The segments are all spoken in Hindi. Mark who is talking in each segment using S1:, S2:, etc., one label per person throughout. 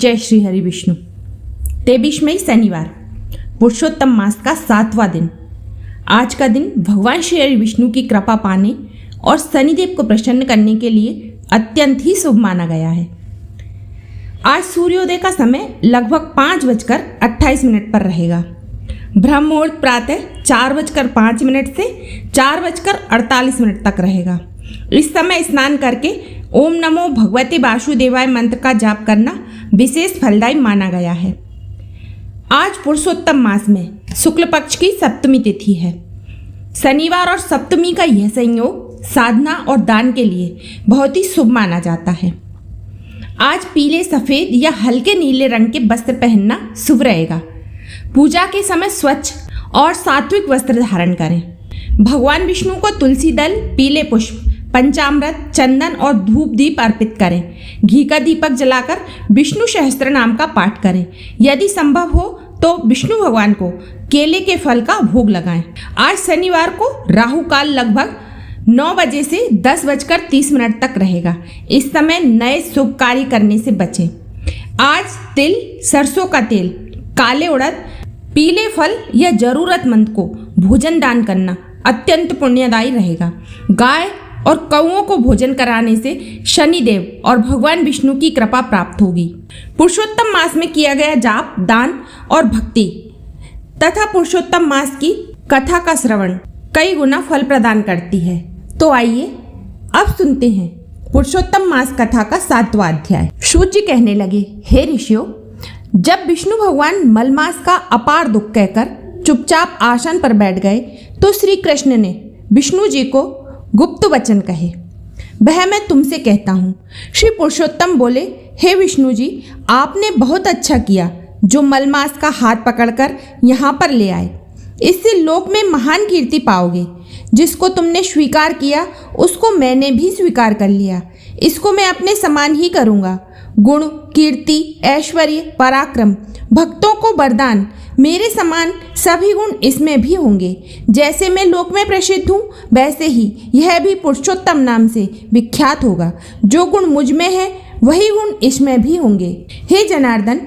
S1: जय श्री हरि विष्णु। 23 मई शनिवार, पुरुषोत्तम मास का 7वां दिन। आज का दिन भगवान श्री हरि विष्णु की कृपा पाने और शनिदेव को प्रसन्न करने के लिए अत्यंत ही शुभ माना गया है। आज सूर्योदय का समय लगभग 5:28 पर रहेगा। ब्रह्म मुहूर्त प्रातः 4:05 से 4:48 तक रहेगा। इस समय स्नान करके ओम नमो भगवते वासुदेवाय मंत्र का जाप करना विशेष फलदायी माना गया है। आज पुरुषोत्तम मास में शुक्ल पक्ष की सप्तमी तिथि है। शनिवार और सप्तमी का यह संयोग साधना और दान के लिए बहुत ही शुभ माना जाता है। आज पीले, सफ़ेद या हल्के नीले रंग के वस्त्र पहनना शुभ रहेगा। पूजा के समय स्वच्छ और सात्विक वस्त्र धारण करें। भगवान विष्णु को तुलसी दल, पीले पुष्प, पंचामृत, चंदन और धूप दीप अर्पित करें। घी का दीपक जलाकर विष्णु सहस्त्र नाम का पाठ करें। यदि संभव हो तो विष्णु भगवान को केले के फल का भोग लगाएं। आज शनिवार को राहु काल लगभग 9 बजे से 10:30 तक रहेगा। इस समय नए शुभ कार्य करने से बचें। आज तिल, सरसों का तेल, काले उड़द, पीले फल या जरूरतमंद को भोजन दान करना अत्यंत पुण्यदायी रहेगा। गाय और कौओं को भोजन कराने से शनिदेव और भगवान विष्णु की कृपा प्राप्त होगी। पुरुषोत्तम मास में किया गया जाप, दान और भक्ति तथा पुरुषोत्तम मास की कथा का श्रवण कई गुना फल प्रदान करती है। तो आइए अब सुनते हैं पुरुषोत्तम मास कथा का 7वां अध्याय। सूत जी कहने लगे, हे ऋषियों, जब विष्णु भगवान मलमास का अपार दुख कहकर चुपचाप आसन पर बैठ गए तो श्री कृष्ण ने विष्णु जी को गुप्त वचन कहे। वह मैं तुमसे कहता हूँ। श्री पुरुषोत्तम बोले, हे विष्णु जी, आपने बहुत अच्छा किया जो मलमास का हाथ पकड़कर यहाँ पर ले आए। इससे लोक में महान कीर्ति पाओगे। जिसको तुमने स्वीकार किया उसको मैंने भी स्वीकार कर लिया। इसको मैं अपने समान ही करूँगा। गुण, कीर्ति, ऐश्वर्य, पराक्रम, भक्तों को वरदान, मेरे समान सभी गुण इसमें भी होंगे। जैसे मैं लोक में प्रसिद्ध हूँ वैसे ही यह भी पुरुषोत्तम नाम से विख्यात होगा। जो गुण मुझ में है वही गुण इसमें भी होंगे। हे जनार्दन,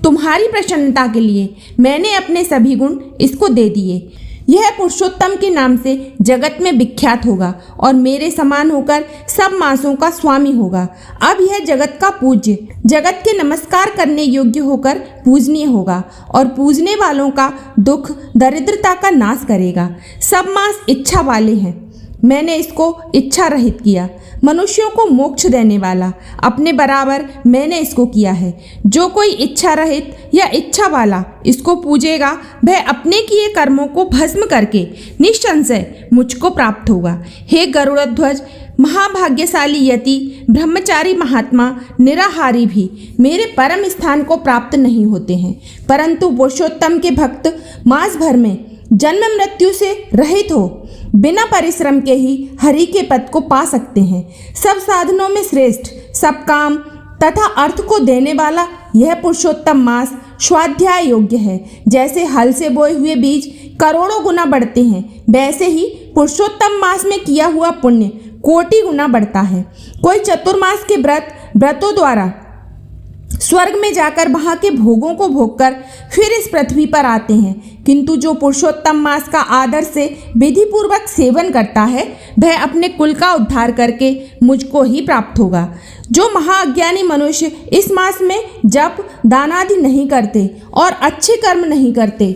S1: तुम्हारी प्रसन्नता के लिए मैंने अपने सभी गुण इसको दे दिए। यह पुरुषोत्तम के नाम से जगत में विख्यात होगा और मेरे समान होकर सब मासों का स्वामी होगा। अब यह जगत का पूज्य, जगत के नमस्कार करने योग्य होकर पूजनीय होगा और पूजने वालों का दुख, दरिद्रता का नाश करेगा। सब मास इच्छा वाले हैं, मैंने इसको इच्छा रहित किया। मनुष्यों को मोक्ष देने वाला अपने बराबर मैंने इसको किया है। जो कोई इच्छा रहित या इच्छा वाला इसको पूजेगा वह अपने किए कर्मों को भस्म करके निसंशय मुझको प्राप्त होगा। हे गरुड़ध्वज, महाभाग्यशाली यति, ब्रह्मचारी महात्मा, निराहारी भी मेरे परम स्थान को प्राप्त नहीं होते हैं, परंतु पुरुषोत्तम के भक्त मास भर में जन्म मृत्यु से रहित हो बिना परिश्रम के ही हरि के पद को पा सकते हैं। सब साधनों में श्रेष्ठ, सब काम तथा अर्थ को देने वाला यह पुरुषोत्तम मास स्वाध्याय योग्य है। जैसे हल से बोए हुए बीज करोड़ों गुना बढ़ते हैं, वैसे ही पुरुषोत्तम मास में किया हुआ पुण्य कोटि गुना बढ़ता है। कोई चतुर्मास के व्रतों द्वारा स्वर्ग में जाकर वहाँ के भोगों को भोगकर फिर इस पृथ्वी पर आते हैं, किंतु जो पुरुषोत्तम मास का आदर से विधि पूर्वक सेवन करता है वह अपने कुल का उद्धार करके मुझको ही प्राप्त होगा। जो महाअज्ञानी मनुष्य इस मास में जप, दान आदि नहीं करते और अच्छे कर्म नहीं करते,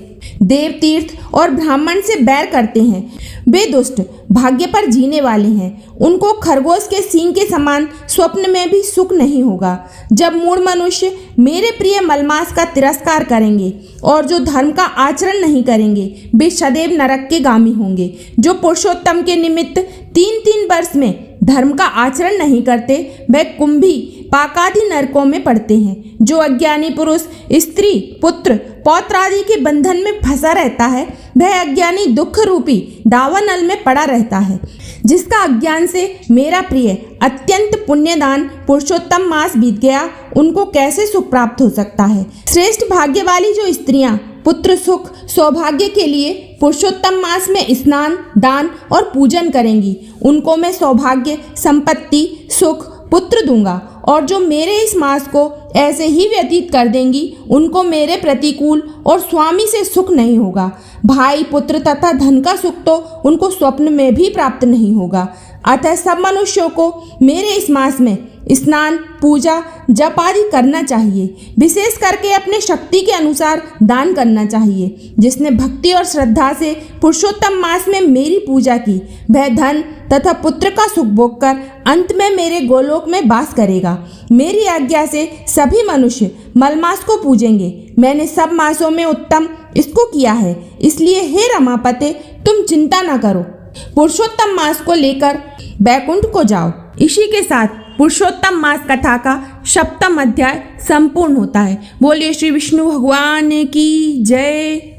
S1: देव, तीर्थ और ब्राह्मण से बैर करते हैं, वे दुष्ट भाग्य पर जीने वाले हैं। उनको खरगोश के सींग के समान स्वप्न में भी सुख नहीं होगा। जब मूढ़ मनुष्य मेरे प्रिय मलमास का तिरस्कार करेंगे और जो धर्म का आचरण नहीं करेंगे वे सदैव नरक के गामी होंगे। जो पुरुषोत्तम के निमित्त 3-3 वर्ष में धर्म का आचरण नहीं करते वह कुंभी, पाकादि नरकों में पड़ते हैं। जो अज्ञानी पुरुष स्त्री, पुत्र, पौत्र आदि के बंधन में फंसा रहता है वह अज्ञानी दुख रूपी दावानल में पड़ा रहता है। जिसका अज्ञान से मेरा प्रिय अत्यंत पुण्यदान पुरुषोत्तम मास बीत गया, उनको कैसे सुख प्राप्त हो सकता है। श्रेष्ठ भाग्य वाली जो स्त्रियां पुत्र सुख, सौभाग्य के लिए पुरुषोत्तम मास में स्नान, दान और पूजन करेंगी, उनको मैं सौभाग्य, संपत्ति, सुख, पुत्र दूंगा। और जो मेरे इस मास को ऐसे ही व्यतीत कर देंगी, उनको मेरे प्रतिकूल और स्वामी से सुख नहीं होगा। भाई, पुत्र तथा धन का सुख तो उनको स्वप्न में भी प्राप्त नहीं होगा। अतः सब मनुष्यों को मेरे इस मास में स्नान, पूजा, जप आदि करना चाहिए। विशेष करके अपने शक्ति के अनुसार दान करना चाहिए। जिसने भक्ति और श्रद्धा से पुरुषोत्तम मास में मेरी पूजा की, वह धन तथा पुत्र का सुख भोग कर अंत में मेरे गोलोक में वास करेगा। मेरी आज्ञा से सभी मनुष्य मलमास को पूजेंगे। मैंने सब मासों में उत्तम इसको किया है, इसलिए हे रमापते, तुम चिंता न करो। पुरुषोत्तम मास को लेकर बैकुंठ को जाओ। इसी के साथ पुरुषोत्तम मास कथा का 7वां अध्याय संपूर्ण होता है। बोलिए श्री विष्णु भगवान की जय।